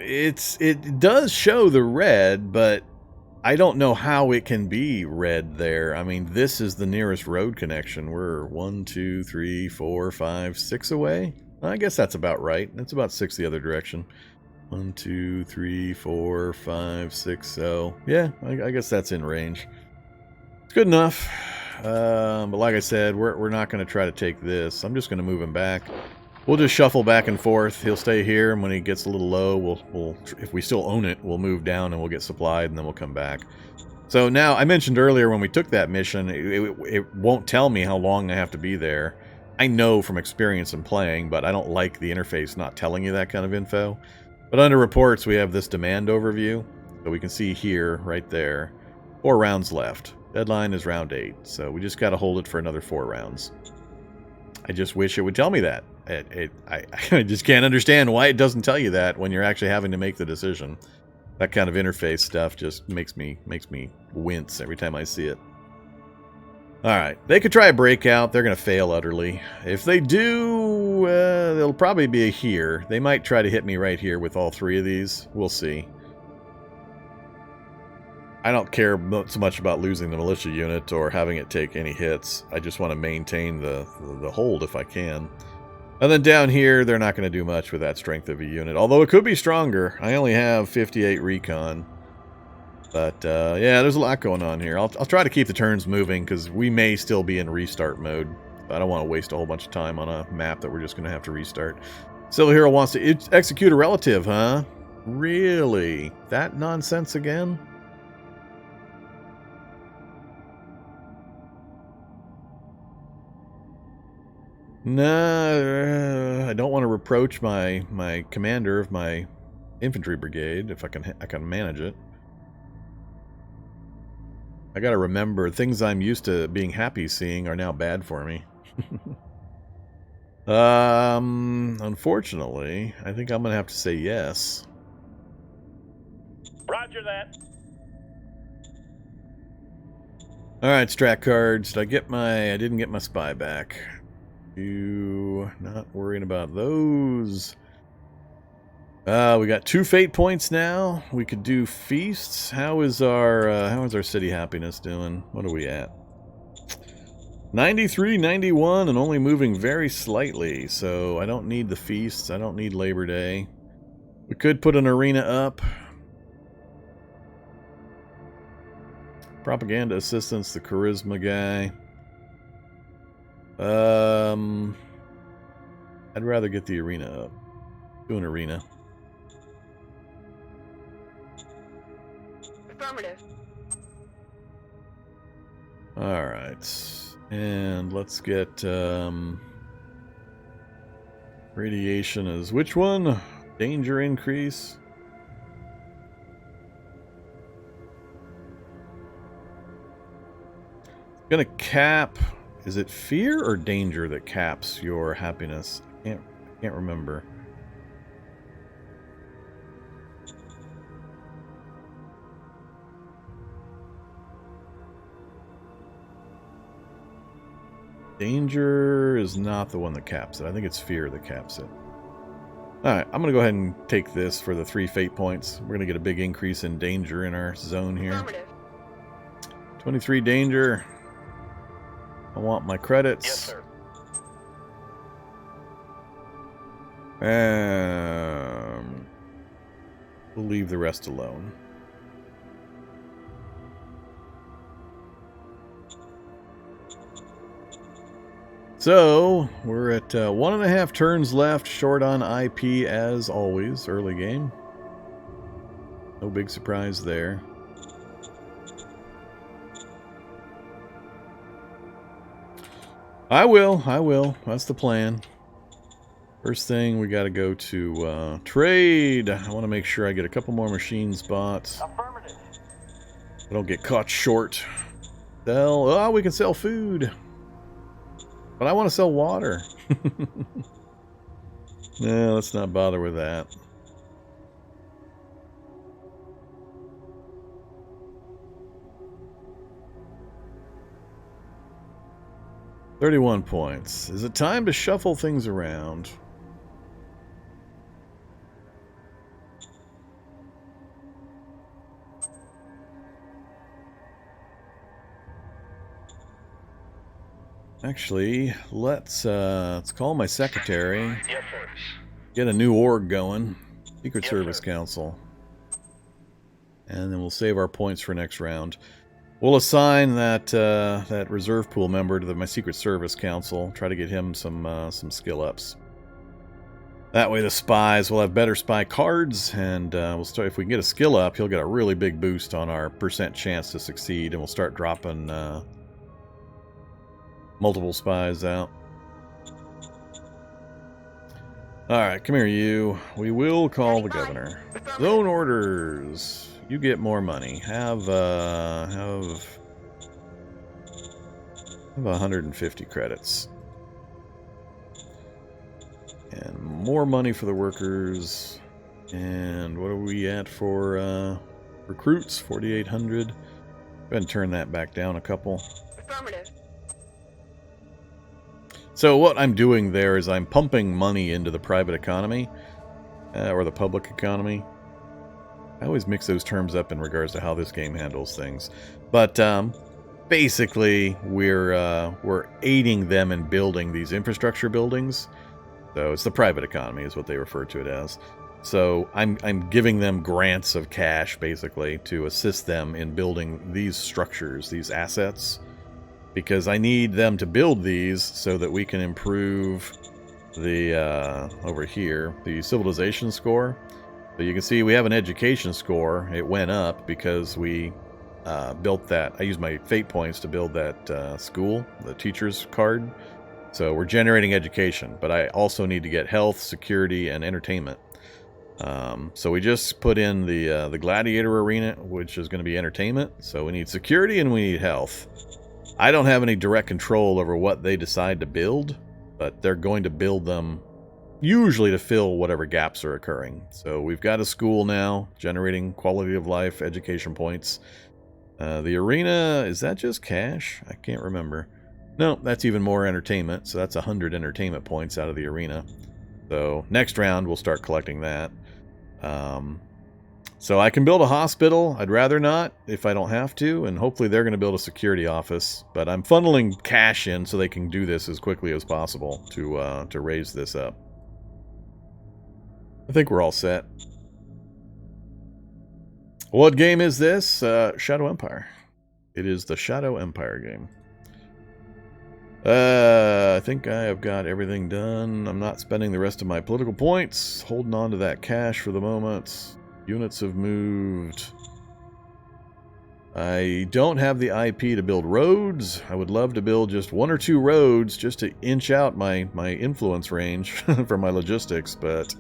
It does show the red, but I don't know how it can be red there. I mean, this is the nearest road connection. We're 1, 2, 3, 4, 5, 6 away. I guess that's about right. That's about 6 the other direction. 1, 2, 3, 4, 5, 6. So yeah, I guess that's in range. It's good enough. But like I said, we're not going to try to take this. I'm just going to move him back. We'll just shuffle back and forth. He'll stay here, and when he gets a little low, we'll if we still own it, we'll move down and we'll get supplied, and then we'll come back. So now, I mentioned earlier when we took that mission, it won't tell me how long I have to be there. I know from experience in playing, but I don't like the interface not telling you that kind of info. But under reports, we have this demand overview. So we can see here, right there, 4 rounds left. Deadline is round 8, so we just got to hold it for another 4 rounds. I just wish it would tell me that. I just can't understand why it doesn't tell you that when you're actually having to make the decision. That kind of interface stuff just makes me wince every time I see it. Alright, they could try a breakout. They're going to fail utterly. If they do, they'll probably be here. They might try to hit me right here with all 3 of these. We'll see. I don't care so much about losing the militia unit or having it take any hits. I just want to maintain the hold if I can. And then down here, they're not going to do much with that strength of a unit. Although it could be stronger. I only have 58 recon. But, yeah, there's a lot going on here. I'll try to keep the turns moving, because we may still be in restart mode. I don't want to waste a whole bunch of time on a map that we're just going to have to restart. Civil Hero wants to execute a relative, huh? Really? That nonsense again? No, I don't want to reproach my commander of my infantry brigade if I can manage it. I gotta remember, things I'm used to being happy seeing are now bad for me. Unfortunately, I think I'm gonna have to say yes. Roger that. Alright, strat cards. I didn't get my spy back. Not worrying about those. We got 2 fate points now. We could do feasts. How is our city happiness doing? What are we at? 93, 91, and only moving very slightly. So I don't need the feasts. I don't need Labor Day. We could put an arena up. Propaganda assistance, the charisma guy. I'd rather get the arena up. Do an arena. Affirmative. Alright. And let's get radiation is which one? Danger increase. Gonna cap. Is it fear or danger that caps your happiness? I can't remember. Danger is not the one that caps it. I think it's fear that caps it. Alright, I'm going to go ahead and take this for the 3 fate points. We're going to get a big increase in danger in our zone here. 23 danger. I want my credits. Yes, sir. We'll leave the rest alone. So, we're at 1.5 turns left, short on IP as always, early game. No big surprise there. I will. That's the plan. First thing, we got to go to trade. I want to make sure I get a couple more machines bought. Affirmative. I don't get caught short. Sell. Oh, we can sell food. But I want to sell water. No, let's not bother with that. $31 points. Is it time to shuffle things around? Actually, let's call my secretary. Yes, sir. Get a new org going. Secret Service Council. And then we'll save our points for next round. We'll assign that that reserve pool member to my Secret Service Council. Try to get him some skill ups. That way the spies will have better spy cards, and we'll start. If we can get a skill up, he'll get a really big boost on our % chance to succeed, and we'll start dropping multiple spies out. Alright, come here, you. We will call the governor. Zone orders. You get more money. Have 150 credits. And more money for the workers. And what are we at for recruits? 4,800. Go ahead and turn that back down a couple. Affirmative. So what I'm doing there is I'm pumping money into the private economy, or the public economy. I always mix those terms up in regards to how this game handles things. But basically, we're aiding them in building these infrastructure buildings. So it's the private economy is what they refer to it as. So I'm giving them grants of cash, basically, to assist them in building these structures, these assets. Because I need them to build these so that we can improve the, over here, the civilization score. So you can see we have an education score. It went up because we built that. I used my fate points to build that school, the teacher's card. So we're generating education, but I also need to get health, security, and entertainment. So we just put in the gladiator arena, which is going to be entertainment. So we need security and we need health. I don't have any direct control over what they decide to build, but they're going to build them usually to fill whatever gaps are occurring. So we've got a school now, generating quality of life, education points. The arena, is that just cash? I can't remember. No, that's even more entertainment, so that's 100 entertainment points out of the arena. So next round, we'll start collecting that. So I can build a hospital. I'd rather not if I don't have to, and hopefully they're going to build a security office. But I'm funneling cash in so they can do this as quickly as possible to raise this up. I think we're all set. What game is this? Shadow Empire. It is the Shadow Empire game. I think I have got everything done. I'm not spending the rest of my political points. Holding on to that cash for the moment. Units have moved. I don't have the IP to build roads. I would love to build just 1 or 2 roads just to inch out my influence range for my logistics, but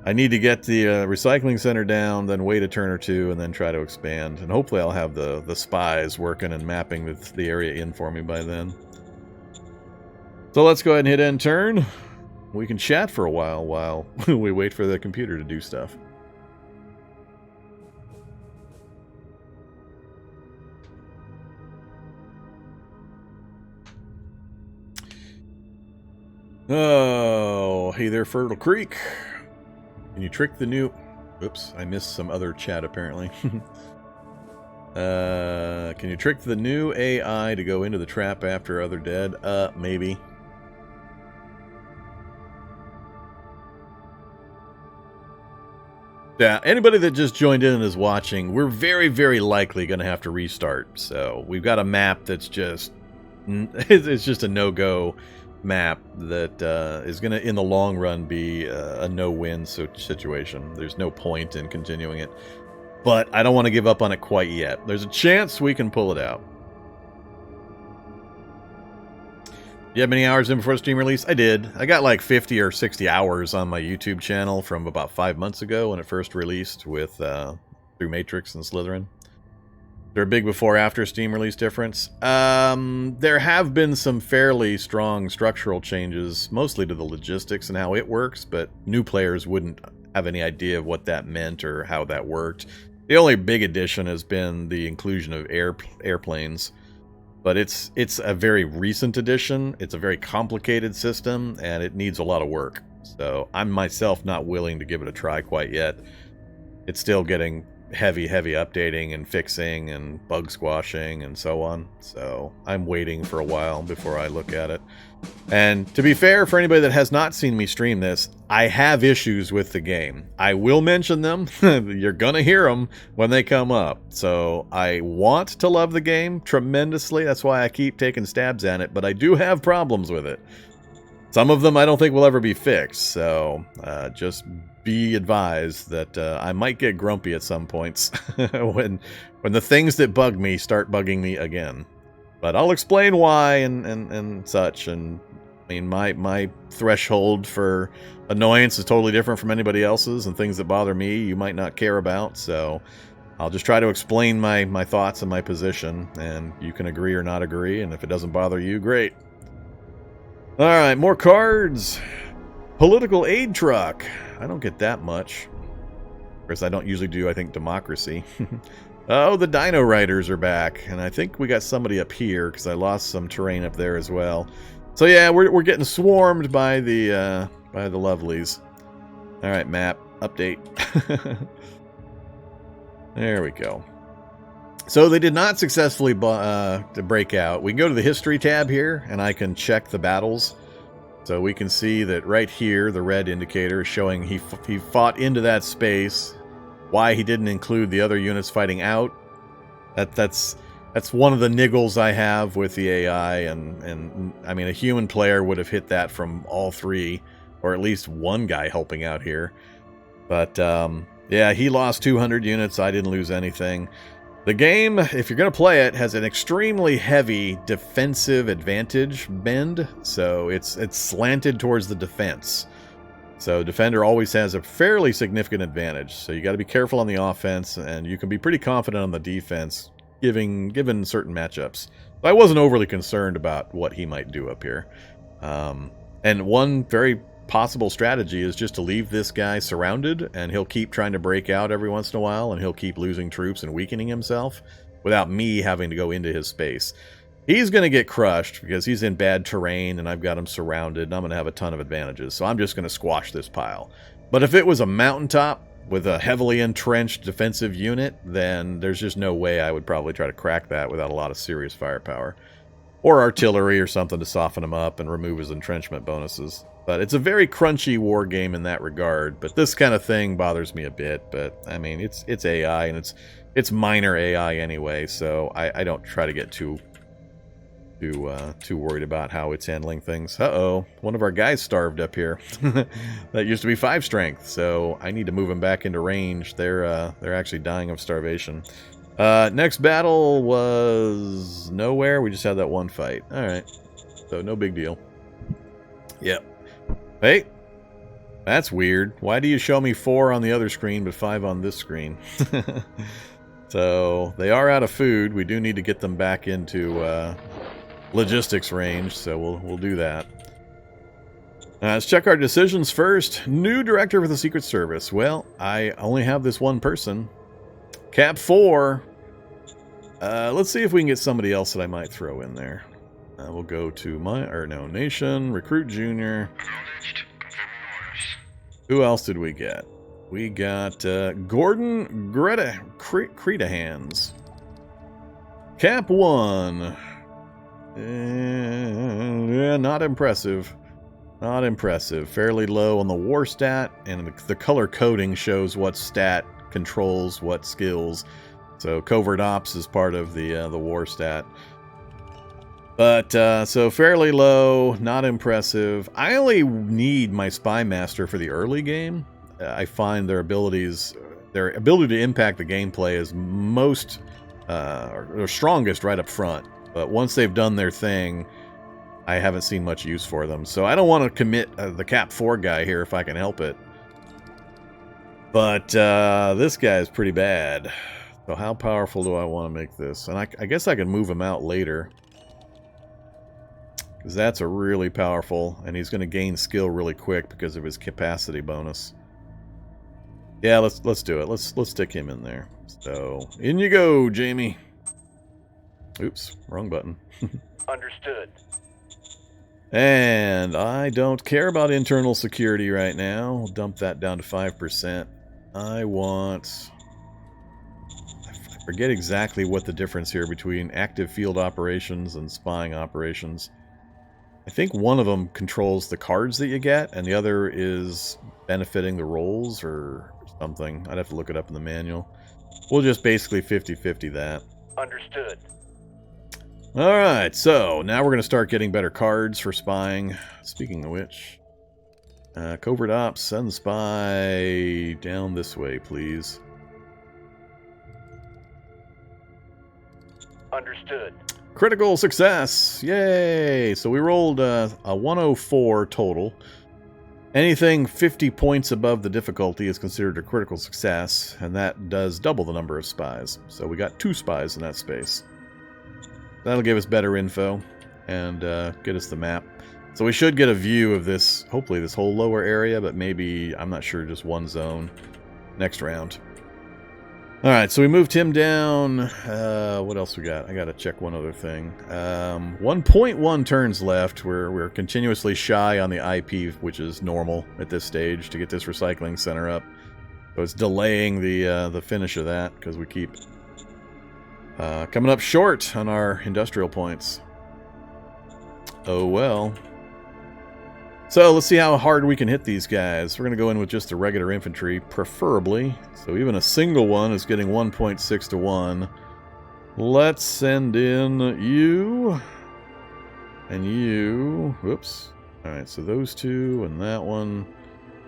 I need to get the recycling center down, then wait a turn or two, and then try to expand. And hopefully I'll have the spies working and mapping the area in for me by then. So let's go ahead and hit end turn. We can chat for a while we wait for the computer to do stuff. Oh, hey there, Fertile Creek. Can you trick the new... Oops, I missed some other chat apparently. Can you trick the new AI to go into the trap after other dead? Maybe. Yeah, anybody that just joined in and is watching, we're very, very likely going to have to restart. So we've got a map that's just... It's just a no-go map that is going to, in the long run, be a no-win situation. There's no point in continuing it. But I don't want to give up on it quite yet. There's a chance we can pull it out. You have many hours in before the stream release? I did. I got like 50 or 60 hours on my YouTube channel from about 5 months ago when it first released with through Matrix and Slytherin. There a big before-after Steam release difference? There have been some fairly strong structural changes, mostly to the logistics and how it works, but new players wouldn't have any idea of what that meant or how that worked. The only big addition has been the inclusion of airplanes, but it's a very recent addition. It's a very complicated system, and it needs a lot of work. So I'm myself not willing to give it a try quite yet. It's still getting heavy updating and fixing and bug squashing and so on. So I'm waiting for a while before I look at it. And to be fair, for anybody that has not seen me stream this, I have issues with the game. I will mention them. You're gonna hear them when they come up. So I want to love the game tremendously. That's why I keep taking stabs at it. But I do have problems with it. Some of them I don't think will ever be fixed. So just be advised that I might get grumpy at some points when the things that bug me start bugging me again. But I'll explain why and such. And I mean, my threshold for annoyance is totally different from anybody else's, and things that bother me you might not care about. So I'll just try to explain my thoughts and my position, and you can agree or not agree. And if it doesn't bother you, great. All right, more cards. Political aid truck. I don't get that much. Of course, I don't usually do, I think, democracy. Oh, the Dino Riders are back. And I think we got somebody up here, because I lost some terrain up there as well. So yeah, we're getting swarmed by the lovelies. All right, map. Update. There we go. So they did not successfully break out. We can go to the history tab here, and I can check the battles. So we can see that right here, the red indicator is showing he fought into that space. Why he didn't include the other units fighting out. That's one of the niggles I have with the AI, and I mean, a human player would have hit that from all three, or at least one guy helping out here. But yeah, he lost 200 units. I didn't lose anything. The game, if you're going to play it, has an extremely heavy defensive advantage bend, so it's slanted towards the defense. So defender always has a fairly significant advantage, so you got to be careful on the offense, and you can be pretty confident on the defense, given certain matchups. I wasn't overly concerned about what he might do up here. And one very possible strategy is just to leave this guy surrounded, and he'll keep trying to break out every once in a while, and he'll keep losing troops and weakening himself without me having to go into his space. He's going to get crushed because he's in bad terrain, and I've got him surrounded, and I'm going to have a ton of advantages, so I'm just going to squash this pile. But if it was a mountaintop with a heavily entrenched defensive unit, then there's just no way I would probably try to crack that without a lot of serious firepower. Or artillery or something to soften him up and remove his entrenchment bonuses. But it's a very crunchy war game in that regard. But this kind of thing bothers me a bit. But I mean, it's AI, and it's minor AI anyway. So I don't try to get too worried about how it's handling things. Uh-oh, one of our guys starved up here. That used to be 5 strength, so I need to move him back into range. They're actually dying of starvation. Next battle was nowhere. We just had that one fight. All right, so no big deal. Yep. Hey, that's weird. Why do you show me 4 on the other screen but 5 on this screen? So they are out of food. We do need to get them back into logistics range, so we'll do that. Let's check our decisions first. New director for the Secret Service. Well, I only have this one person. Cap 4. Let's see if we can get somebody else that I might throw in there. We'll go to nation, recruit junior. Who else did we get? We got Gordon Credahands. Cap 1. Yeah, not impressive. Not impressive. Fairly low on the war stat, and the color coding shows what stat controls what skills. So covert ops is part of the war stat. But so fairly low, not impressive. I only need my spy master for the early game. I find their ability to impact the gameplay is most or strongest right up front. But once they've done their thing, I haven't seen much use for them. So I don't want to commit the Cap 4 guy here if I can help it. But this guy is pretty bad. So how powerful do I want to make this? And I guess I can move him out later. Because that's a really powerful, and he's going to gain skill really quick because of his capacity bonus. Yeah, let's do it. Let's stick him in there. So in you go, Jamie. Oops, wrong button. Understood. And I don't care about internal security right now. We'll dump that down to 5%. I want forget exactly what the difference here between active field operations and spying operations. I think one of them controls the cards that you get, and the other is benefiting the rolls or something. I'd have to look it up in the manual. We'll just basically 50-50 that. Understood. Alright, so now we're going to start getting better cards for spying. Speaking of which, covert ops, send spy down this way, please. Understood. Critical success! Yay! So we rolled a 104 total. Anything 50 points above the difficulty is considered a critical success, and that does double the number of spies. So we got 2 spies in that space. That'll give us better info and get us the map. So we should get a view of this, hopefully this whole lower area, but maybe, I'm not sure, just one zone next round. Alright, so we moved him down. What else we got? I gotta check one other thing. 1.1 turns left. We're continuously shy on the IP, which is normal at this stage, to get this recycling center up. So it's delaying the finish of that, because we keep coming up short on our industrial points. Oh well. So let's see how hard we can hit these guys. We're going to go in with just the regular infantry, preferably. So even a single one is getting 1.6 to 1. Let's send in you. And you. Whoops. Alright, so those two and that one.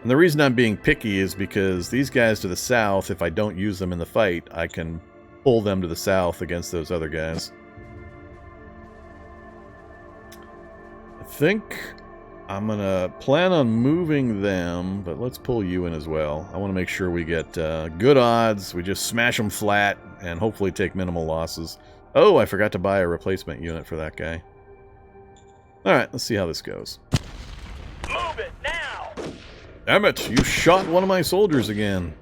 And the reason I'm being picky is because these guys to the south, if I don't use them in the fight, I can pull them to the south against those other guys. I think I'm going to plan on moving them, but let's pull you in as well. I want to make sure we get good odds. We just smash them flat and hopefully take minimal losses. Oh, I forgot to buy a replacement unit for that guy. Alright, let's see how this goes. Move it now! Damn it, you shot one of my soldiers again.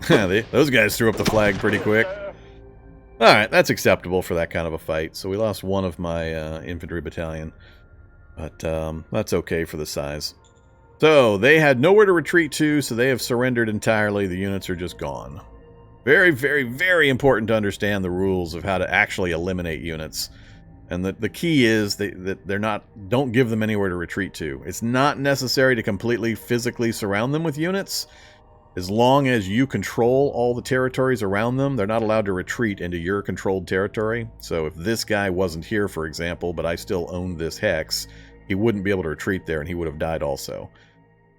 Those guys threw up the flag pretty quick. Alright, that's acceptable for that kind of a fight. So we lost one of my infantry battalion. But that's okay for the size. So they had nowhere to retreat to, so they have surrendered entirely. The units are just gone. Very, very, very important to understand the rules of how to actually eliminate units. And the key is that they're not, don't give them anywhere to retreat to. It's not necessary to completely physically surround them with units. As long as you control all the territories around them, they're not allowed to retreat into your controlled territory. So if this guy wasn't here, for example, but I still owned this hex, he wouldn't be able to retreat there and he would have died also.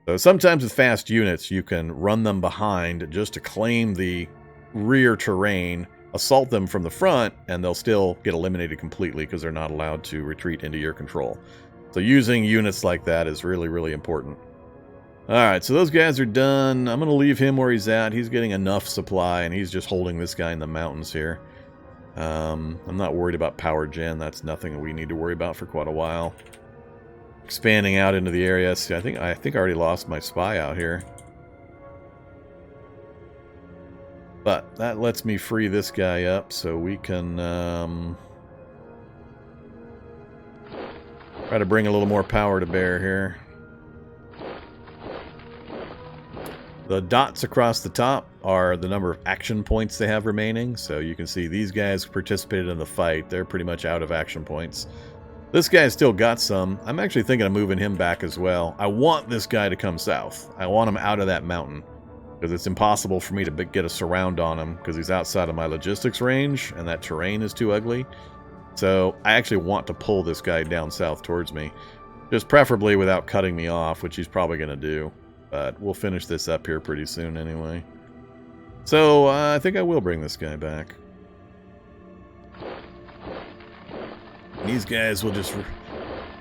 So sometimes with fast units, you can run them behind just to claim the rear terrain, assault them from the front, and they'll still get eliminated completely because they're not allowed to retreat into your control. So using units like that is really, really important. Alright, so those guys are done. I'm going to leave him where he's at. He's getting enough supply, and he's just holding this guy in the mountains here. I'm not worried about power gen. That's nothing we need to worry about for quite a while. Expanding out into the area. See, I think I already lost my spy out here. But that lets me free this guy up so we can try to bring a little more power to bear here. The dots across the top are the number of action points they have remaining. So you can see these guys participated in the fight. They're pretty much out of action points. This guy's still got some. I'm actually thinking of moving him back as well. I want this guy to come south. I want him out of that mountain. Because it's impossible for me to get a surround on him because he's outside of my logistics range and that terrain is too ugly. So I actually want to pull this guy down south towards me. Just preferably without cutting me off, which he's probably going to do. But we'll finish this up here pretty soon anyway. So I think I will bring this guy back. These guys will just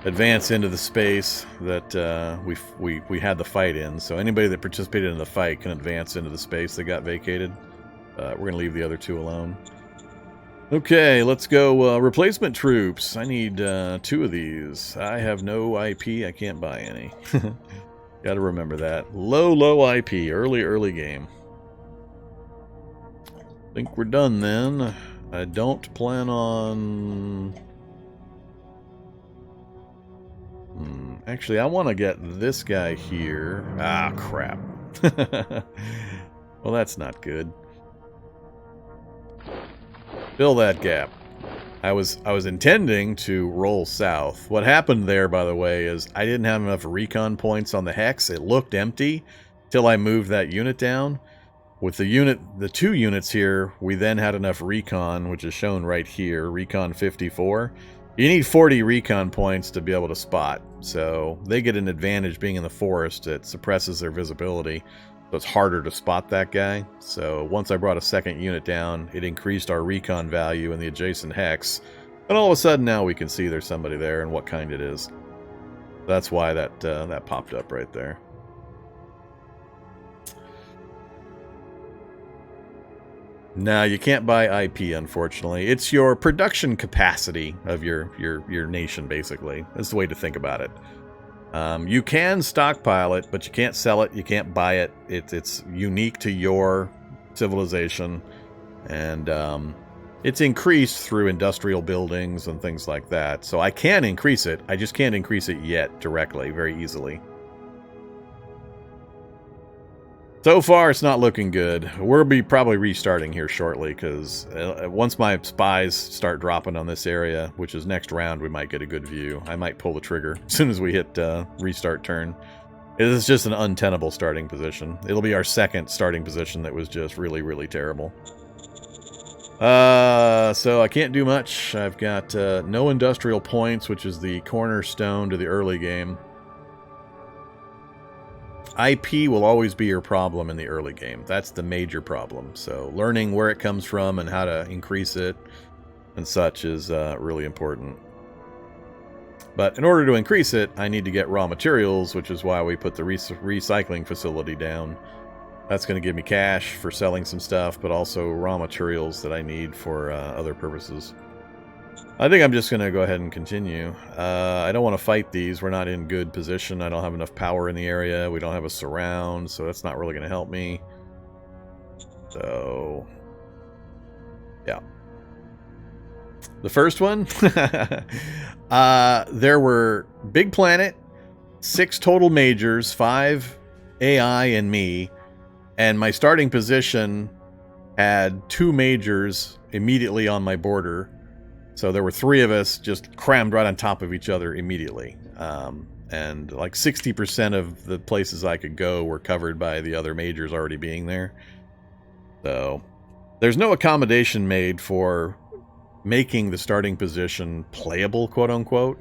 advance into the space that we had the fight in. So anybody that participated in the fight can advance into the space that got vacated. We're going to leave the other two alone. Okay, let's go replacement troops. I need 2 of these. I have no IP. I can't buy any. Got to remember that. Low IP. Early game. Think we're done then. I don't plan on... Actually, I want to get this guy here. Ah, crap. Well, that's not good. Fill that gap. I was intending to roll south. What happened there, by the way, is I didn't have enough recon points on the hex. It looked empty till I moved that unit down. With the 2 units here, we then had enough recon, which is shown right here, recon 54. You need 40 recon points to be able to spot, so they get an advantage being in the forest. It suppresses their visibility, so it's harder to spot that guy. So once I brought a second unit down, it increased our recon value in the adjacent hex, and all of a sudden now we can see there's somebody there and what kind it is. That's why that popped up right there. No, you can't buy IP, unfortunately. It's your production capacity of your nation, basically. That's the way to think about it. You can stockpile it, but you can't sell it. You can't buy it. It's unique to your civilization, and it's increased through industrial buildings and things like that. So I can increase it. I just can't increase it yet directly, very easily. So far, it's not looking good. We'll be probably restarting here shortly, because once my spies start dropping on this area, which is next round, we might get a good view. I might pull the trigger as soon as we hit restart turn. It is just an untenable starting position. It'll be our second starting position that was just really, really terrible. So I can't do much. I've got no industrial points, which is the cornerstone to the early game. IP will always be your problem in the early game. That's the major problem. So learning where it comes from and how to increase it and such is really important. But in order to increase it, I need to get raw materials, which is why we put the recycling facility down. That's going to give me cash for selling some stuff, but also raw materials that I need for other purposes. I think I'm just going to go ahead and continue. I don't want to fight these. We're not in good position. I don't have enough power in the area. We don't have a surround, so that's not really going to help me. So, yeah. The first one, there were big planet, 6 total majors, 5 AI and me, and my starting position had 2 majors immediately on my border. So there were 3 of us just crammed right on top of each other immediately. And like 60% of the places I could go were covered by the other majors already being there. So there's no accommodation made for making the starting position playable, quote unquote,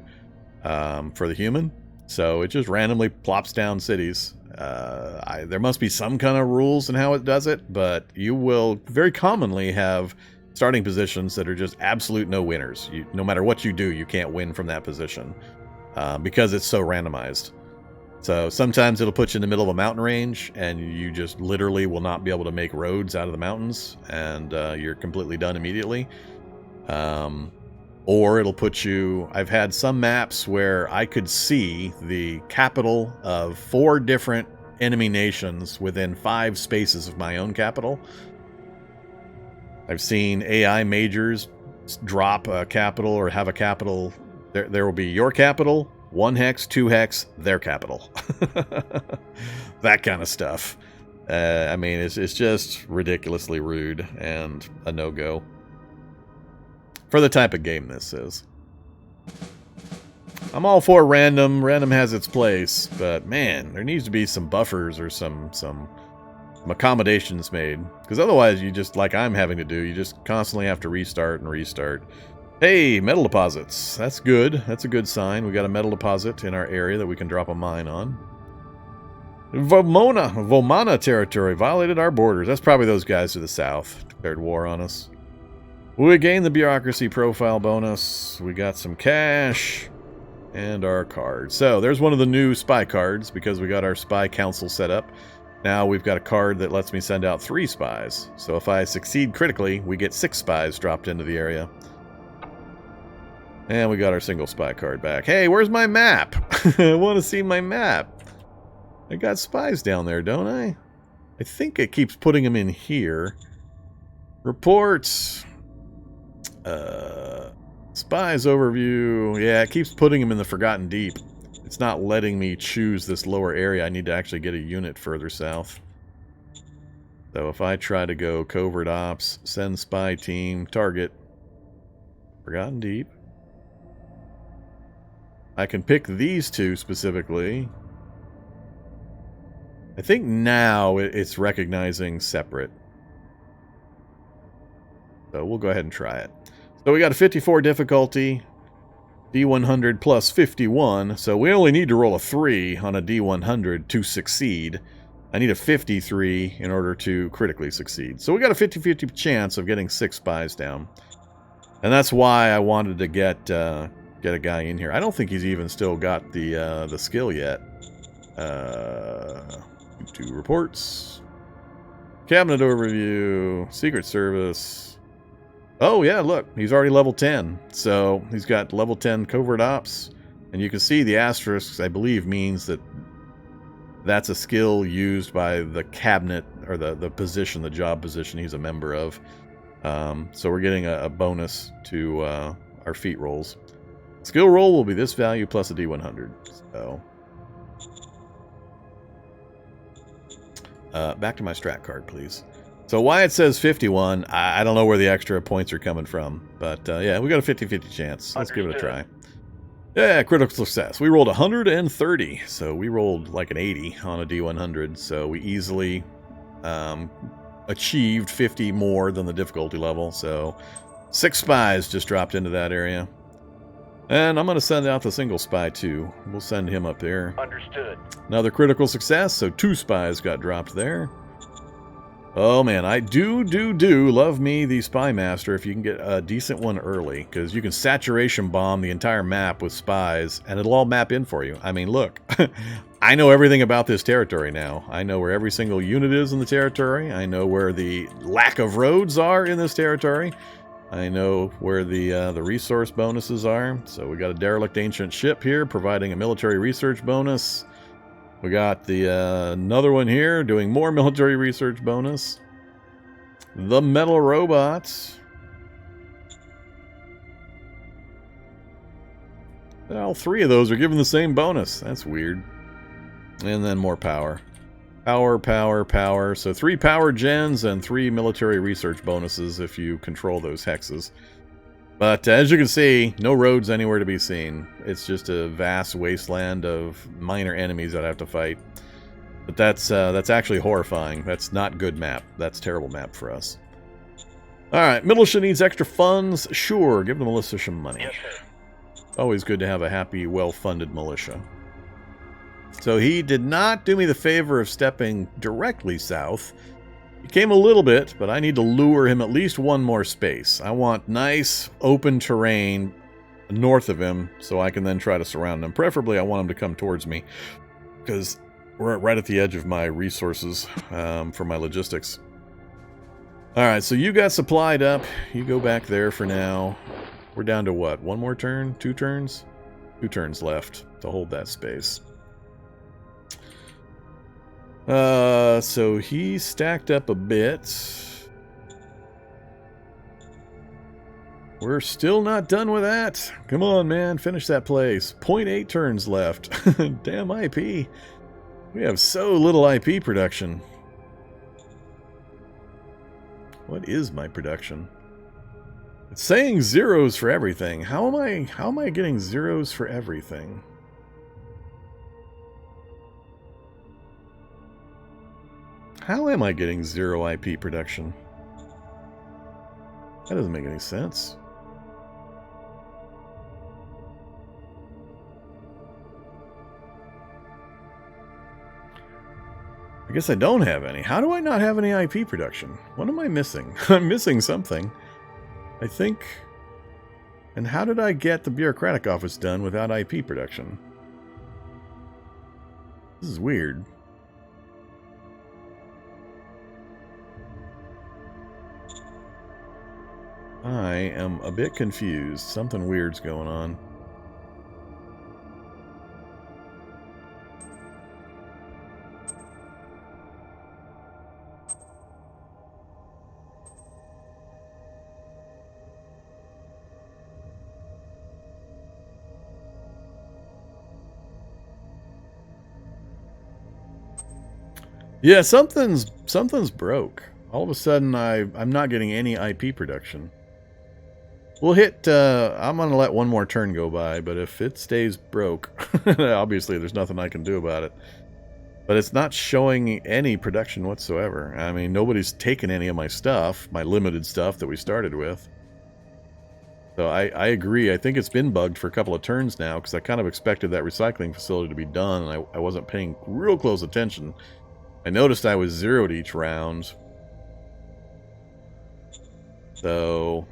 for the human. So it just randomly plops down cities. There must be some kind of rules in how it does it, but you will very commonly have starting positions that are just absolute no winners. No matter what you do, you can't win from that position because it's so randomized. So sometimes it'll put you in the middle of a mountain range and you just literally will not be able to make roads out of the mountains, and you're completely done immediately. Or it'll put you... I've had some maps where I could see the capital of 4 different enemy nations within 5 spaces of my own capital. I've seen AI majors drop a capital or have a capital. There will be your capital, 1 hex, 2 hex, their capital. That kind of stuff. I mean, it's just ridiculously rude and a no-go for the type of game this is. I'm all for random. Random has its place, but man, there needs to be some buffers or some accommodations made, because otherwise you just, like I'm having to do, you just constantly have to restart and restart. Hey, metal deposits. That's good. That's a good sign. We got a metal deposit in our area that we can drop a mine on. Vomana territory violated our borders. That's probably those guys to the south. Declared war on us. We gained the bureaucracy profile bonus. We got some cash and our card. So there's one of the new spy cards because we got our spy council set up. Now we've got a card that lets me send out 3 spies. So if I succeed critically, we get 6 spies dropped into the area. And we got our single spy card back. Hey, where's my map? I want to see my map. I got spies down there, don't I? I think it keeps putting them in here. Reports. Spies overview. Yeah, it keeps putting them in the Forgotten Deep. It's not letting me choose this lower area. I need to actually get a unit further south. So if I try to go covert ops, send spy team, target, Forgotten Deep. I can pick these two specifically. I think now it's recognizing separate. So we'll go ahead and try it. So we got a 54 difficulty, D100 plus 51. So we only need to roll a 3 on a D100 to succeed. I need a 53 in order to critically succeed. So we got a 50-50 chance of getting 6 spies down. And that's why I wanted to get a guy in here. I don't think he's even still got the skill yet. 2 reports. Cabinet overview. Secret Service. Oh, yeah, look. He's already level 10. So he's got level 10 covert ops. And you can see the asterisks, I believe, means that that's a skill used by the cabinet, or the position, the job position he's a member of. So we're getting a bonus to our feat rolls. Skill roll will be this value plus a D100. So back to my strat card, please. So why it says 51, I don't know where the extra points are coming from. But yeah, we got a 50-50 chance. Let's give it a try. Yeah, critical success. We rolled 130, so we rolled like an 80 on a D100, so we easily achieved 50 more than the difficulty level, so 6 spies just dropped into that area. And I'm going to send out the single spy too. We'll send him up there. Understood. Another critical success, so 2 spies got dropped there. Oh man, I do love me the Spy Master if you can get a decent one early, because you can saturation bomb the entire map with spies, and it'll all map in for you. I mean, look, I know everything about this territory now. I know where every single unit is in the territory. I know where the lack of roads are in this territory. I know where the resource bonuses are. So we got a derelict ancient ship here, providing a military research bonus. We got the another one here doing more military research bonus. The metal robots. All 3 of those are given the same bonus. That's weird. And then more power. Power. So 3 power gens and 3 military research bonuses if you control those hexes. But as you can see, no roads anywhere to be seen. It's just a vast wasteland of minor enemies that I have to fight. But that's actually horrifying. That's not good map. That's terrible map for us. Alright, militia needs extra funds. Sure, give the militia some money. Yes, sir. Always good to have a happy, well-funded militia. So he did not do me the favor of stepping directly south. He came a little bit, but I need to lure him at least 1 more space. I want nice, open terrain north of him, so I can then try to surround him. Preferably, I want him to come towards me, because we're right at the edge of my resources for my logistics. Alright, so you got supplied up. You go back there for now. We're down to what? 1 more turn? 2 turns? 2 turns left to hold that space. So he stacked up a bit. We're still not done with that. Come on, man. Finish that place. 0.8 turns left. Damn IP. We have so little IP production. What is my production? It's saying 0s for everything. How am I getting 0s for everything? How am I getting 0 IP production? That doesn't make any sense. I guess I don't have any. How do I not have any IP production? What am I missing? I'm missing something. I think... And how did I get the bureaucratic office done without IP production? This is weird. I am a bit confused. Something weird's going on. Yeah, something's broke. All of a sudden I'm not getting any IP production. We'll hit, I'm going to let one more turn go by, but if it stays broke, obviously there's nothing I can do about it. But it's not showing any production whatsoever. I mean, nobody's taken any of my stuff, my limited stuff that we started with. So I agree. I think it's been bugged for a couple of turns now, because I kind of expected that recycling facility to be done, and I wasn't paying real close attention. I noticed I was zeroed each round. So...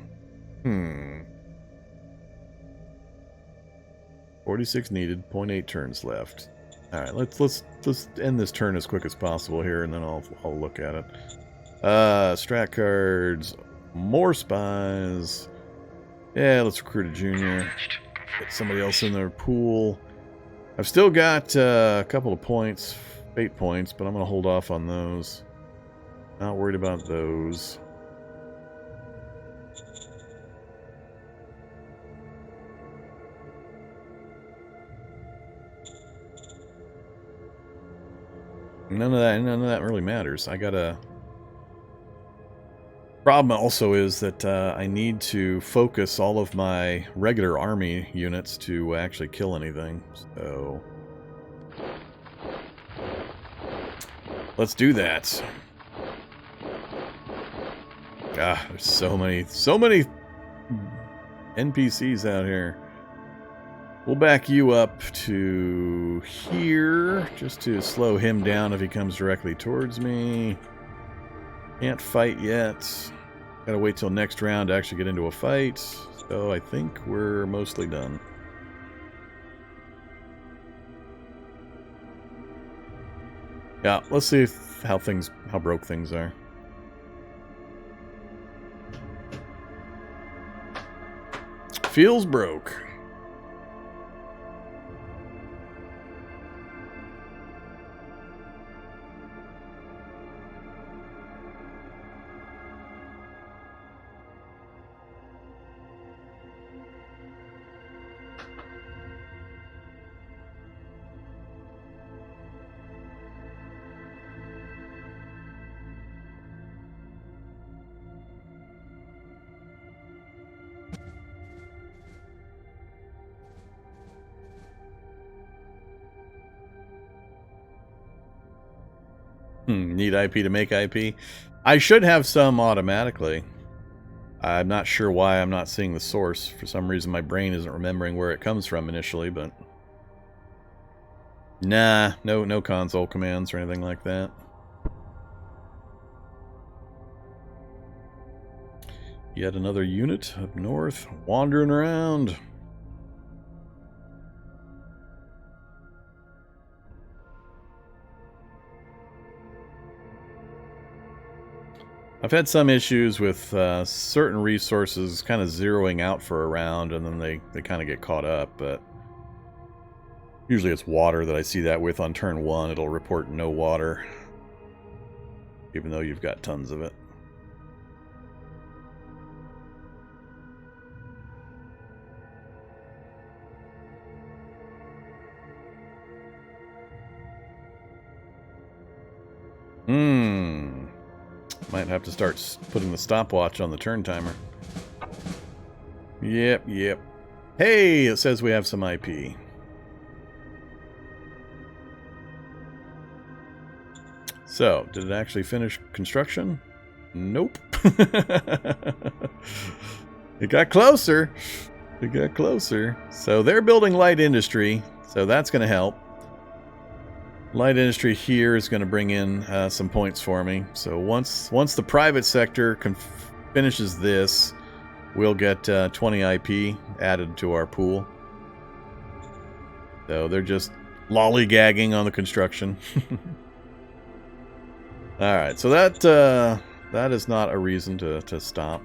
46 needed, 0.8 turns left. Alright, let's end this turn as quick as possible here, and then I'll look at it. Strat cards, more spies. Yeah, let's recruit a junior. Get somebody else in their pool. I've still got a couple of points, fate points, but I'm going to hold off on those. Not worried about those. None of that really matters. I got a problem also is that I need to focus all of my regular army units to actually kill anything. So let's do that. God, there's so many NPCs out here. We'll back you up to here, just to slow him down if he comes directly towards me. Can't fight yet. Gotta wait till next round to actually get into a fight. So I think we're mostly done. Yeah, let's see how broke things are. Feels broke. Need IP to make IP? I should have some automatically. I'm not sure why I'm not seeing the source. For some reason my brain isn't remembering where it comes from initially, but... Nah, no console commands or anything like that. Yet another unit up north, wandering around. I've had some issues with certain resources kind of zeroing out for a round, and then they kind of get caught up, but usually it's water that I see that with on turn 1. It'll report no water, even though you've got tons of it. Might have to start putting the stopwatch on the turn timer. Yep. Hey, it says we have some IP. So, did it actually finish construction? Nope. It got closer. So they're building light industry, so that's going to help. Light industry here is going to bring in some points for me. So once the private sector finishes this, we'll get 20 IP added to our pool. So they're just lollygagging on the construction. All right, so that is not a reason to stop.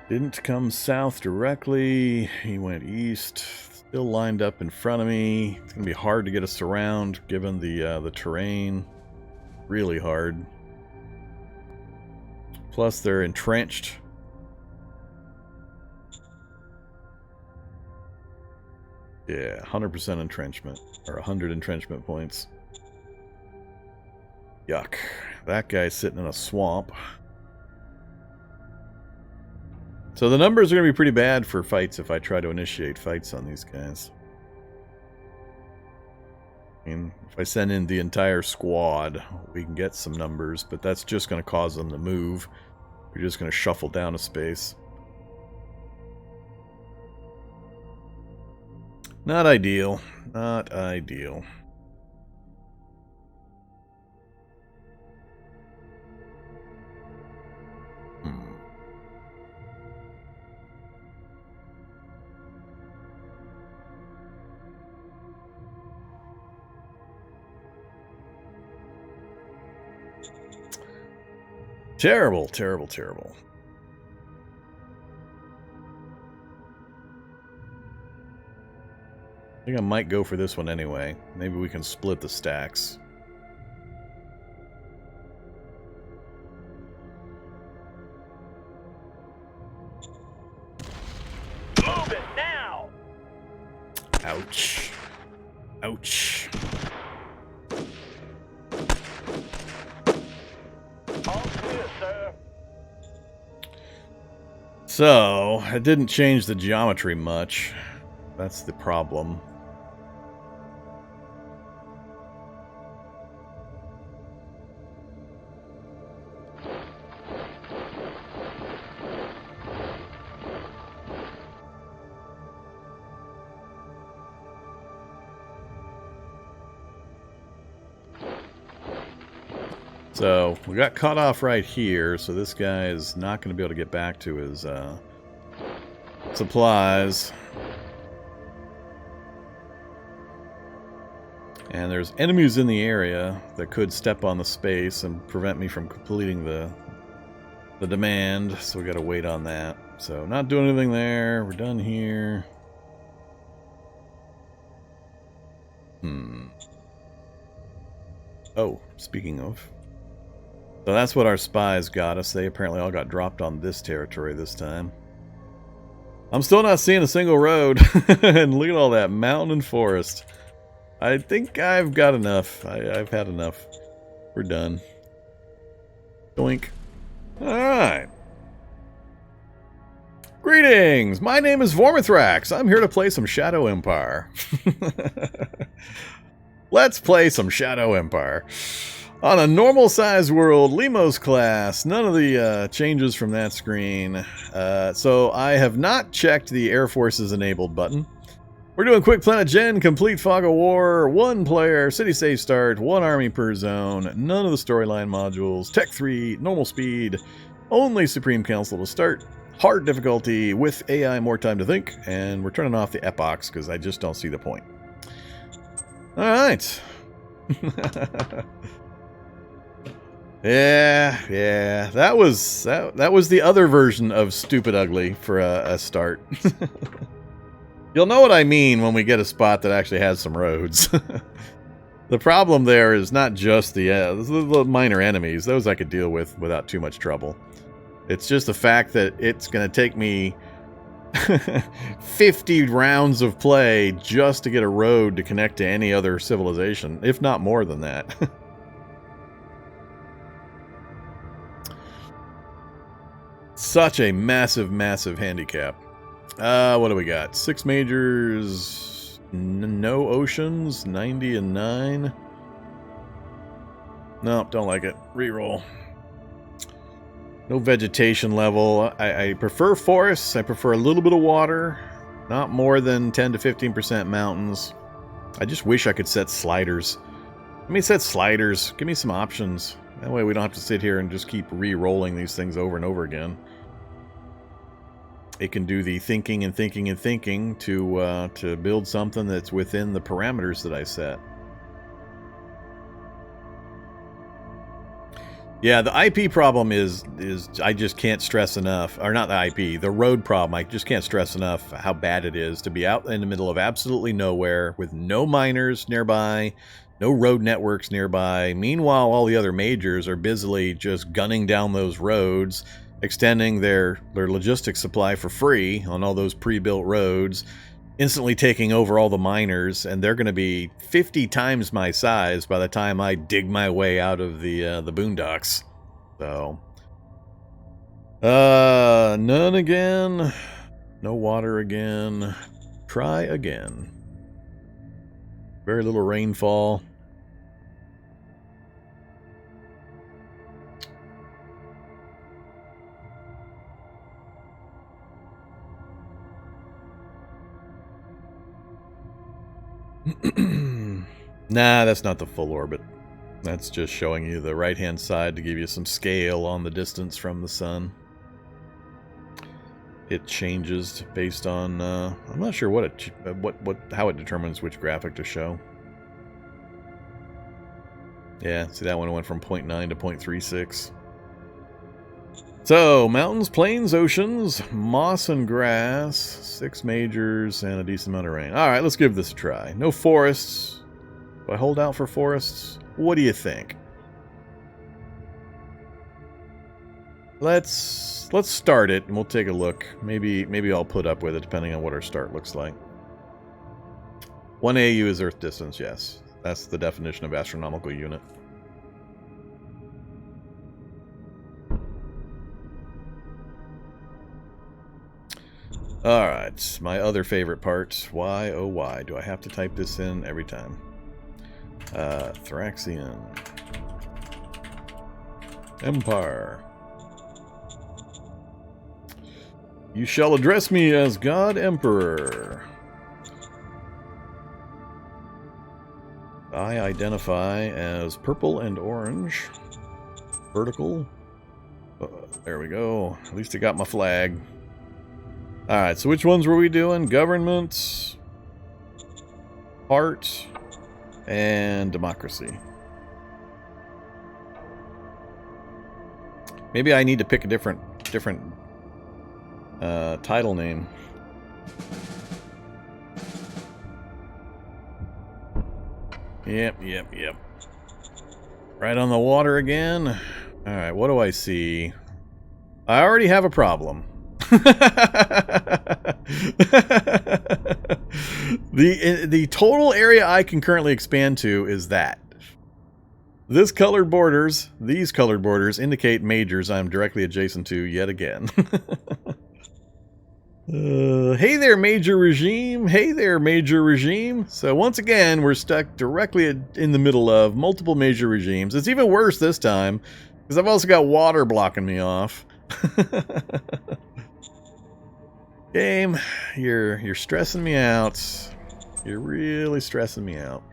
Didn't come south directly. He went east. Still lined up in front of me. It's going to be hard to get us around given the terrain. Really hard. Plus they're entrenched. Yeah, 100% entrenchment. Or 100 entrenchment points. Yuck. That guy's sitting in a swamp. So the numbers are going to be pretty bad for fights if I try to initiate fights on these guys. I mean, if I send in the entire squad, we can get some numbers, but that's just going to cause them to move. We're just going to shuffle down a space. Not ideal. Not ideal. Terrible, terrible, terrible. I think I might go for this one anyway. Maybe we can split the stacks. Move it now! Ouch. Ouch. All clear, sir. So, it didn't change the geometry much. That's the problem. So, we got cut off right here, so this guy is not going to be able to get back to his supplies. And there's enemies in the area that could step on the space and prevent me from completing the demand, so we got to wait on that. So, not doing anything there. We're done here. Oh, speaking of... So that's what our spies got us. They apparently all got dropped on this territory this time. I'm still not seeing a single road. And look at all that mountain and forest. I think I've got enough. I've had enough. We're done. Doink. Alright. Greetings! My name is Vormithrax. I'm here to play some Shadow Empire. Let's play some Shadow Empire. On a normal-sized world, Limos class, none of the changes from that screen. So I have not checked the Air Force's enabled button. We're doing quick planet gen, complete fog of war, 1 player, city save start, 1 army per zone, none of the storyline modules, tech 3, normal speed, only Supreme Council to start, hard difficulty with AI more time to think, and we're turning off the epochs because I just don't see the point. Alright. Yeah, that was the other version of Stupid Ugly for a start. You'll know what I mean when we get a spot that actually has some roads. The problem there is not just the minor enemies; those I could deal with without too much trouble. It's just the fact that it's going to take me 50 rounds of play just to get a road to connect to any other civilization, if not more than that. Such a massive, massive handicap. What do we got? 6 majors, no oceans, 90 and 9. Nope, don't like it. Reroll. No vegetation level. I prefer forests. I prefer a little bit of water. Not more than 10 to 15% mountains. I just wish I could set sliders. Let me set sliders. Give me some options. That way we don't have to sit here and just keep re-rolling these things over and over again. It can do the thinking and thinking and thinking to build something that's within the parameters that I set. Yeah, the IP problem is I just can't stress enough, or not the IP, the road problem. I just can't stress enough how bad it is to be out in the middle of absolutely nowhere with no miners nearby, no road networks nearby. Meanwhile, all the other majors are busily just gunning down those roads, extending their logistics supply for free on all those pre-built roads, instantly taking over all the miners, and they're going to be 50 times my size by the time I dig my way out of the boondocks. So, none again. No water again. Try again. Very little rainfall. Nah, that's not the full orbit. That's just showing you the right-hand side to give you some scale on the distance from the sun. It changes based on I'm not sure how it determines which graphic to show. Yeah, see that one went from 0.9 to 0.36. So, mountains, plains, oceans, moss and grass, 6 majors, and a decent amount of rain. Alright, let's give this a try. No forests. Do I hold out for forests? What do you think? Let's start it and we'll take a look. Maybe I'll put up with it depending on what our start looks like. 1 AU is Earth distance, yes. That's the definition of astronomical unit. Alright, my other favorite part. Why, oh why, do I have to type this in every time? Thraxian. Empire. You shall address me as God Emperor. I identify as purple and orange. Vertical. There we go. At least I got my flag. Alright, so which ones were we doing? Government, art, and democracy. Maybe I need to pick a different title name. Yep. Right on the water again. Alright, what do I see? I already have a problem. The total area I can currently expand to is that. These colored borders indicate majors I'm directly adjacent to yet again. Hey there, major regime. Hey there, major regime. So once again, we're stuck directly in the middle of multiple major regimes. It's even worse this time, because I've also got water blocking me off. Game, you're stressing me out. You're really stressing me out.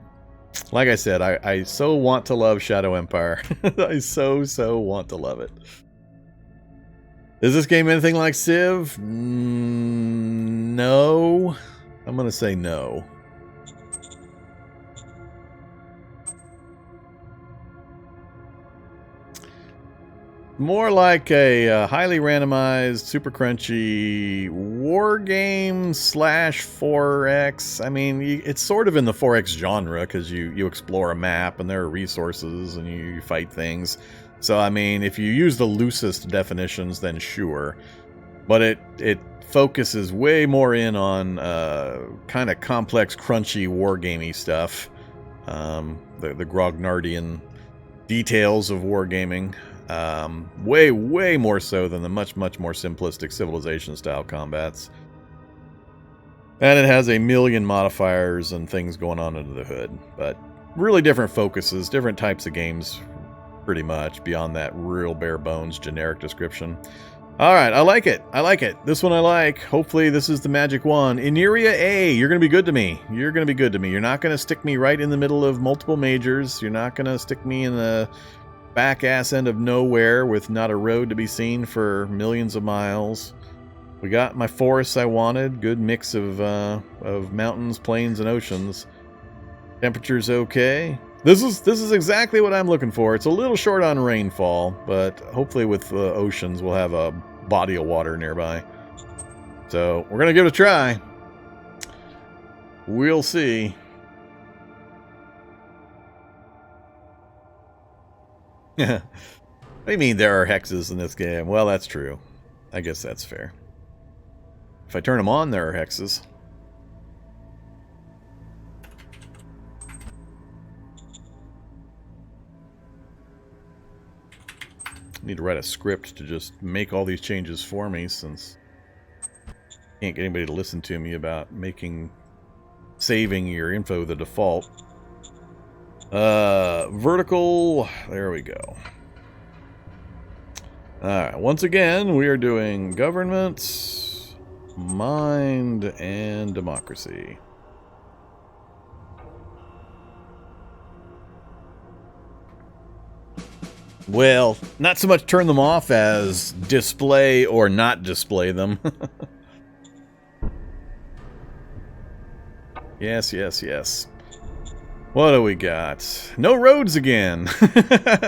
Like I said, I so want to love Shadow Empire. I so want to love it. Is this game anything like Civ? No. I'm going to say no. More like a highly randomized, super crunchy war game / 4X. I mean, it's sort of in the 4X genre because you explore a map and there are resources and you fight things. So, I mean, if you use the loosest definitions, then sure. But it focuses way more in on kind of complex, crunchy, wargamey stuff. The Grognardian details of wargaming. Way more so than the much more simplistic Civilization-style combats. And it has a million modifiers and things going on under the hood. But really different focuses, different types of games, pretty much, beyond that real bare-bones generic description. Alright, I like it. This one I like. Hopefully this is the magic one. Ineria A, you're going to be good to me. You're not going to stick me right in the middle of multiple majors. You're not going to stick me in the back ass end of nowhere with not a road to be seen for millions of miles. We got my forests I wanted. Good mix of mountains, plains, and oceans. Temperature's okay. This is exactly what I'm looking for. It's a little short on rainfall, but hopefully with oceans we'll have a body of water nearby. So we're gonna give it a try. We'll see. What do you mean there are hexes in this game? Well, that's true. I guess that's fair. If I turn them on, there are hexes. need to write a script to just make all these changes for me, since I can't get anybody to listen to me about saving your info the default. Vertical, there we go. Alright, once again, we are doing government, mind, and democracy. Well, not so much turn them off as display or not display them. Yes, yes, yes. What do we got? No roads again.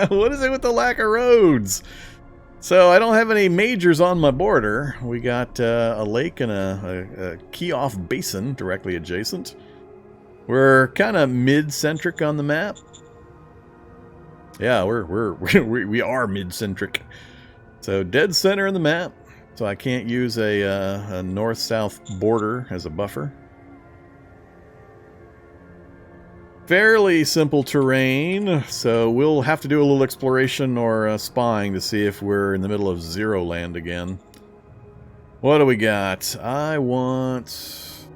What is it with the lack of roads? So I don't have any majors on my border. We got a lake and a key-off basin directly adjacent. We're kind of mid-centric on the map. Yeah, we are mid-centric. So dead center in the map. So I can't use a north-south border as a buffer. Fairly simple terrain, so we'll have to do a little exploration or spying to see if we're in the middle of Zero Land again. What do we got? I want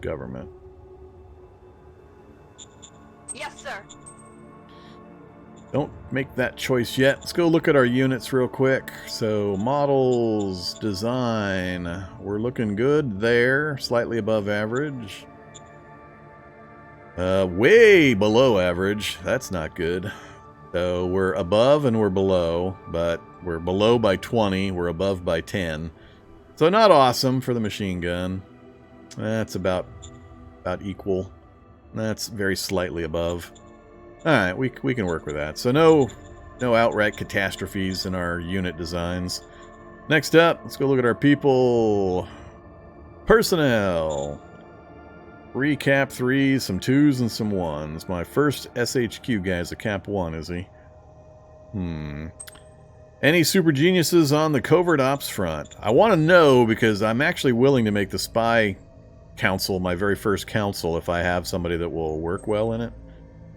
government. Yes, sir. Don't make that choice yet. Let's go look at our units real quick. So, models, design. We're looking good there. Slightly above average. Way below average. That's not good. So, we're above and we're below. But we're below by 20. We're above by 10. So, not awesome for the machine gun. That's about equal. That's very slightly above. Alright, we can work with that. So no outright catastrophes in our unit designs. Next up, let's go look at our people. Personnel. 3 cap 3s, some 2s, and some 1s. My first SHQ guy is a cap 1, is he? Any super geniuses on the covert ops front? I want to know, because I'm actually willing to make the spy council my very first council if I have somebody that will work well in it.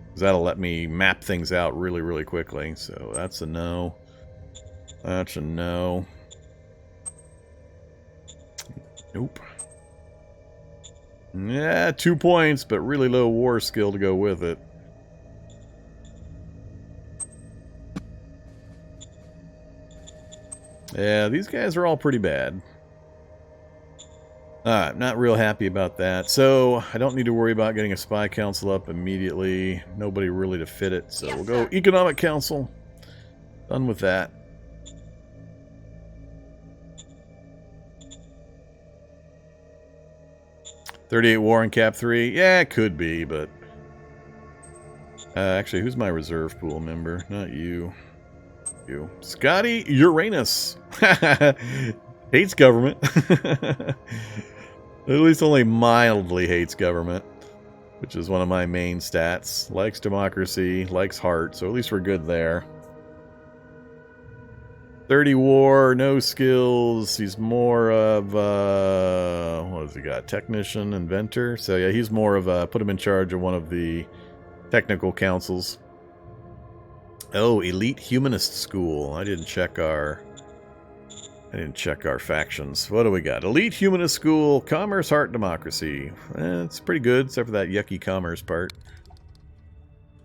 Because that'll let me map things out really, really quickly. So that's a no. That's a no. Nope. Yeah, 2 points, but really low war skill to go with it. Yeah, these guys are all pretty bad. Alright, not real happy about that. So, I don't need to worry about getting a spy council up immediately. Nobody really to fit it. So, we'll go economic council. Done with that. .38 war in cap 3. Yeah, it could be, but... actually, who's my reserve pool member? Not you. You. Scotty Uranus. Hates government. At least only mildly hates government, which is one of my main stats. Likes democracy, likes heart, so at least we're good there. 30 war, no skills. He's more of what has he got? Technician, inventor. So yeah, he's more of put him in charge of one of the technical councils. Oh, elite humanist school. I didn't check our factions. What do we got? Elite Humanist School, Commerce, Heart, Democracy. It's pretty good, except for that yucky commerce part.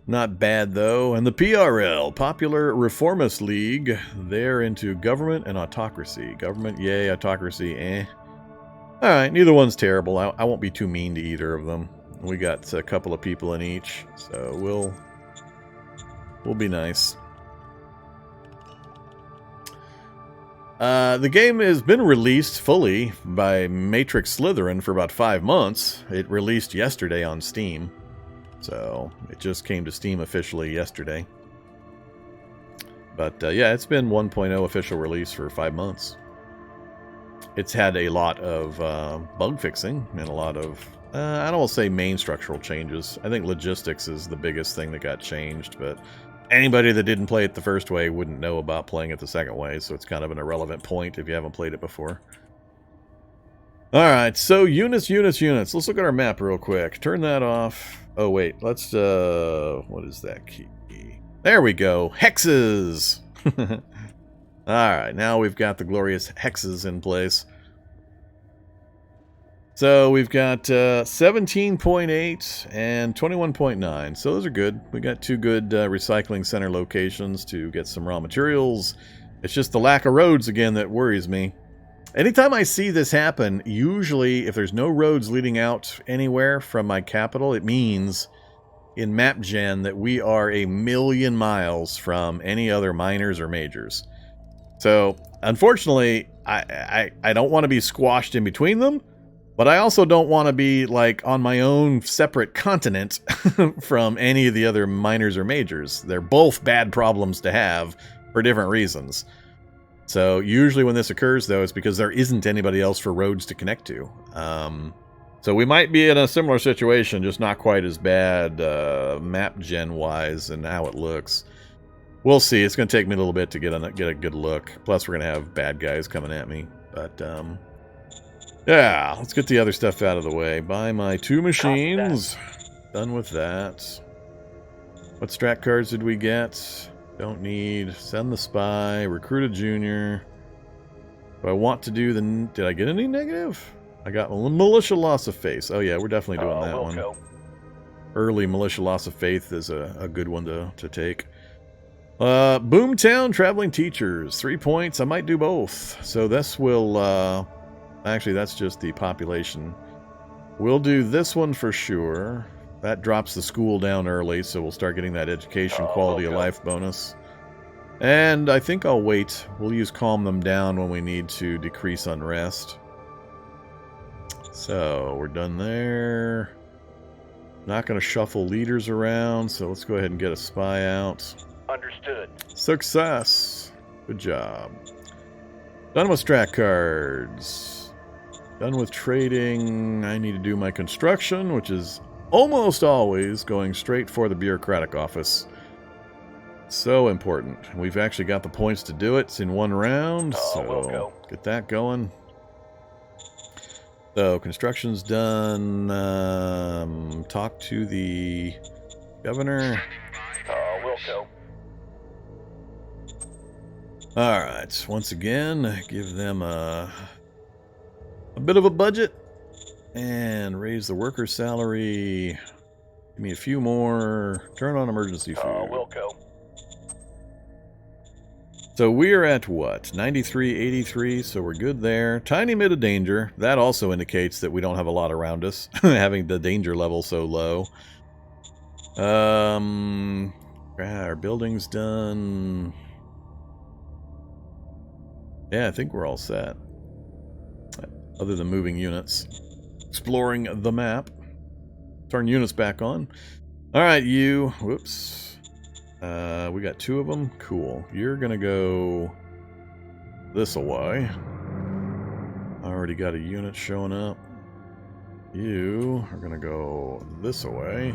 Not bad, though. And the PRL, Popular Reformist League. They're into government and autocracy. Government, yay. Autocracy, eh. Alright, neither one's terrible. I won't be too mean to either of them. We got a couple of people in each, so we'll be nice. The game has been released fully by Matrix Slytherin for about 5 months. It released yesterday on Steam. So, it just came to Steam officially yesterday. But, yeah, it's been 1.0 official release for 5 months. It's had a lot of bug fixing and a lot of, I don't want to say main structural changes. I think logistics is the biggest thing that got changed, but anybody that didn't play it the first way wouldn't know about playing it the second way, so it's kind of an irrelevant point if you haven't played it before. Alright, so units. Let's look at our map real quick. Turn that off. Oh, wait, let's, what is that key? There we go. Hexes! Alright, now we've got the glorious hexes in place. So we've got 17.8 and 21.9. So those are good. We got two good recycling center locations to get some raw materials. It's just the lack of roads again that worries me. Anytime I see this happen, usually if there's no roads leading out anywhere from my capital, it means in map gen that we are a million miles from any other minors or majors. So unfortunately, I don't want to be squashed in between them. But I also don't want to be, like, on my own separate continent from any of the other minors or majors. They're both bad problems to have for different reasons. So usually when this occurs, though, it's because there isn't anybody else for roads to connect to. So we might be in a similar situation, just not quite as bad map gen-wise and how it looks. We'll see. It's going to take me a little bit to get a good look. Plus, we're going to have bad guys coming at me. But, yeah, let's get the other stuff out of the way. Buy my 2 machines. Done with that. What strat cards did we get? Don't need. Send the spy. Recruit a junior. Do I want to do the... Did I get any negative? I got militia loss of faith. Oh yeah, we're definitely doing that one. Early militia loss of faith is a good one to take. Boomtown traveling teachers. 3 points. I might do both. So this will... Actually, that's just the population. We'll do this one for sure. That drops the school down early, so we'll start getting that education quality of life bonus. And I think I'll wait. We'll use calm them down when we need to decrease unrest. So, we're done there. Not going to shuffle leaders around, so let's go ahead and get a spy out. Understood. Success. Good job. Done with strat cards. Done with trading. I need to do my construction, which is almost always going straight for the bureaucratic office. So important. We've actually got the points to do it. It's in one round, so get that going. So construction's done. Talk to the governor. We'll go. All right. Once again, give them a bit of a budget and raise the worker salary. Give me a few more. Turn on emergency food. We'll go. So we're at what? 93, 83, so we're good there. Tiny bit of danger. That also indicates that we don't have a lot around us, having the danger level so low. Our building's done. Yeah, I think we're all set. Other than moving units. Exploring the map. Turn units back on. Alright, you. Whoops. We got 2 of them. Cool. You're going to go this way. I already got a unit showing up. You are going to go this way.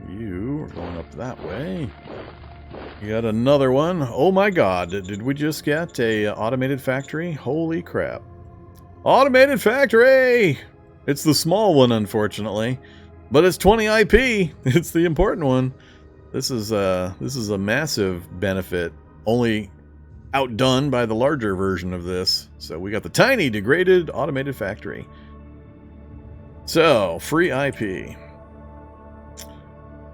You are going up that way. You got another one. Oh my god, did we just get a automated factory? Holy crap. Automated factory! It's the small one, unfortunately. But it's 20 IP. It's the important one. This is a massive benefit. Only outdone by the larger version of this. So we got the tiny degraded automated factory. So, free IP.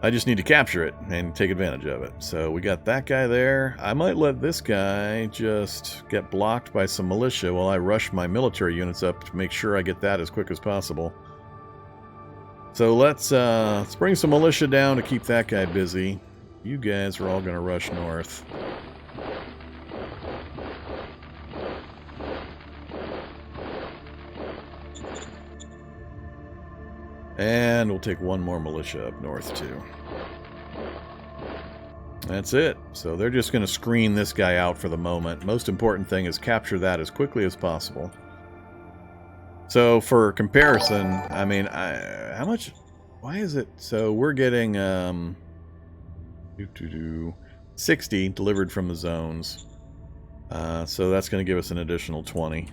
I just need to capture it and take advantage of it. So we got that guy there. I might let this guy just get blocked by some militia while I rush my military units up to make sure I get that as quick as possible. So let's bring some militia down to keep that guy busy. You guys are all going to rush north. And we'll take one more militia up north, too. That's it. So they're just going to screen this guy out for the moment. Most important thing is capture that as quickly as possible. So for comparison, I mean, how much... Why is it... So we're getting... 60 delivered from the zones. So that's going to give us an additional 20.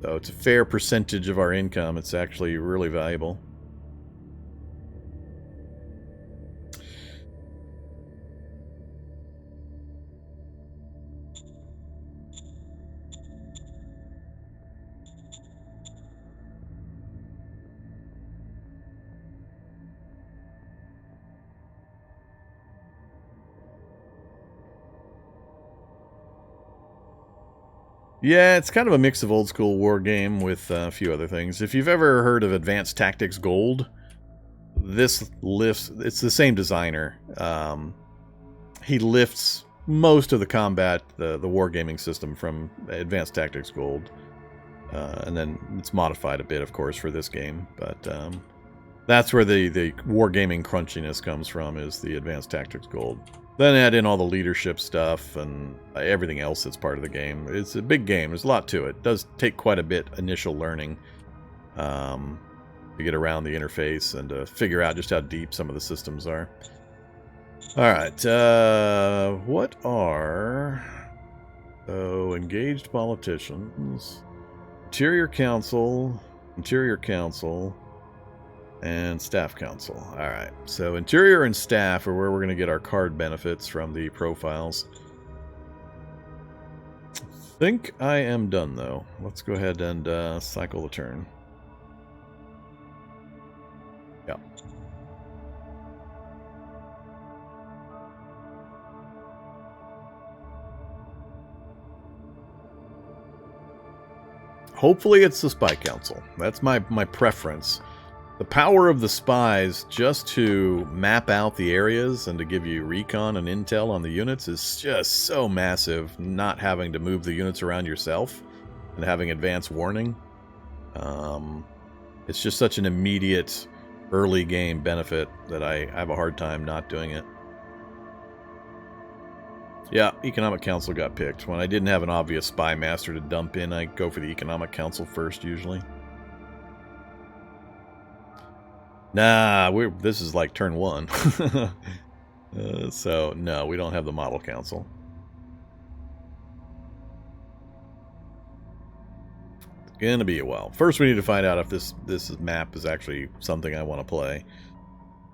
So it's a fair percentage of our income. It's actually really valuable. Yeah, it's kind of a mix of old school war game with a few other things. If you've ever heard of Advanced Tactics Gold, this lifts, it's the same designer. He lifts most of the combat, the wargaming system from Advanced Tactics Gold. And then it's modified a bit, of course, for this game. But that's where the wargaming crunchiness comes from, is the Advanced Tactics Gold. Then add in all the leadership stuff and everything else that's part of the game. It's a big game. There's a lot to it. It does take quite a bit initial learning to get around the interface and to figure out just how deep some of the systems are. All right. What are... So, engaged politicians, Interior Council, and Staff Council. Alright, so Interior and Staff are where we're going to get our card benefits from the profiles. I think I am done, though. Let's go ahead and cycle the turn. Yeah. Hopefully it's the Spy Council. That's my preference. The power of the spies just to map out the areas and to give you recon and intel on the units is just so massive, not having to move the units around yourself and having advance warning. It's just such an immediate early game benefit that I have a hard time not doing it. Yeah, Economic Council got picked. When I didn't have an obvious spy master to dump in, I go for the Economic Council first usually. Nah, this is like turn 1. So, no, we don't have the Model Council. It's gonna be a while. First, we need to find out if this map is actually something I want to play.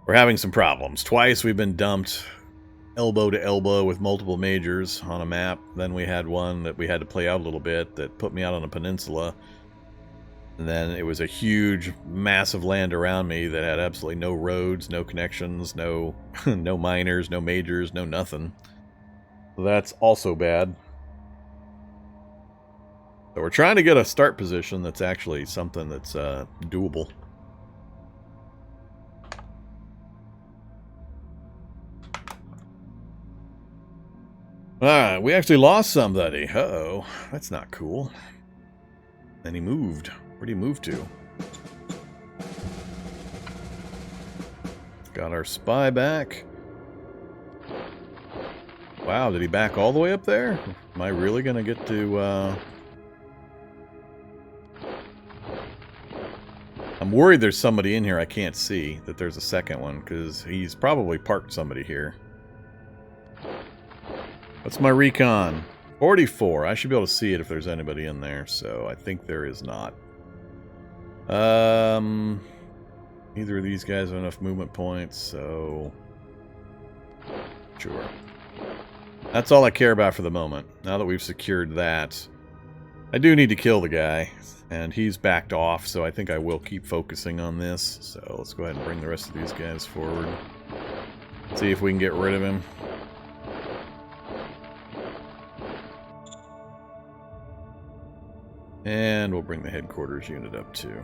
We're having some problems. Twice we've been dumped elbow to elbow with multiple majors on a map. Then we had one that we had to play out a little bit that put me out on a peninsula. And then it was a huge, massive land around me that had absolutely no roads, no connections, no no miners, no majors, no nothing. So that's also bad. So we're trying to get a start position that's actually something that's doable. Alright, we actually lost somebody. Uh-oh, that's not cool. And he moved. Where'd he move to? Got our spy back. Wow, did he back all the way up there? Am I really gonna get to, I'm worried there's somebody in here I can't see, that there's a second one, because he's probably parked somebody here. What's my recon? 44. I should be able to see it if there's anybody in there, so I think there is not. Neither of these guys have enough movement points, so... Sure. That's all I care about for the moment. Now that we've secured that, I do need to kill the guy, and he's backed off, so I think I will keep focusing on this. So let's go ahead and bring the rest of these guys forward. See if we can get rid of him. And we'll bring the headquarters unit up too.